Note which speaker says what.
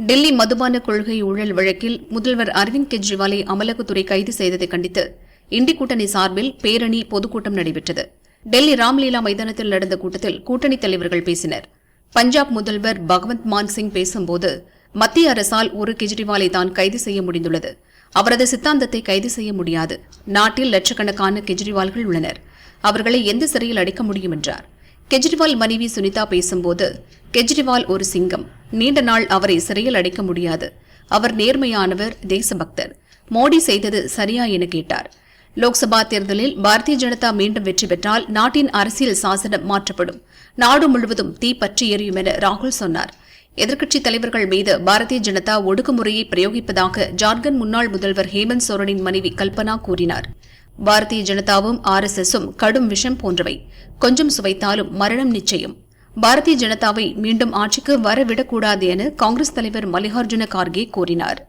Speaker 1: டெல்லி மதுபான கொள்கை ஊழல் வழக்கில் முதல்வர் அரவிந்த் கெஜ்ரிவாலை அமலாக்கத்துறை கைது செய்ததை கண்டித்து இண்டி கூட்டணி சார்பில் பேரணி பொதுக்கூட்டம் நடைபெற்றது. டெல்லி ராம்லீலா மைதானத்தில் நடந்த கூட்டத்தில் கூட்டணித் தலைவர்கள் பேசினர். பஞ்சாப் முதல்வர் பகவந்த் மான் சிங் பேசும்போது, மத்திய அரசால் ஒரு கெஜ்ரிவாலை தான் கைது செய்ய முடிந்துள்ளது. அவரது சித்தாந்தத்தை கைது செய்ய முடியாது. நாட்டில் லட்சக்கணக்கான கெஜ்ரிவால்கள் உள்ளனர். அவர்களை எந்த சிறையில் அடைக்க முடியும் என்றார். கெஜ்ரிவால் மனைவி சுனிதா பேசும்போது, கெஜ்ரிவால் ஒரு சிங்கம். நீண்ட நாள் அவரை சிறையில் அடைக்க முடியாது. அவர் நேர்மையானவர், தேசபக்தர். மோடி செய்தது சரியா என கேட்டார். லோக்சபா தேர்தலில் பாரதிய ஜனதா மீண்டும் வெற்றி பெற்றால் நாட்டின் அரசியல் சாசனம் மாற்றப்படும். நாடு முழுவதும் தீ பற்றி எரியும் என ராகுல் சொன்னார். எதிர்க்கட்சித் தலைவர்கள் மீது பாரதிய ஜனதா ஒடுக்குமுறையை பிரயோகிப்பதாக ஜார்க்கண்ட் முன்னாள் முதல்வர் ஹேமந்த் சோரனின் மனைவி கல்பனா கூறினார். பாரதிய ஜனதாவும் RSSம் கடும் விஷம் போன்றவை. கொஞ்சம் சுவைத்தாலும் மரணம் நிச்சயம். பாரதிய ஜனதாவை மீண்டும் ஆட்சிக்கு வரவிடக்கூடாது என காங்கிரஸ் தலைவர் மல்லிகார்ஜுன கார்கே கூறினார்.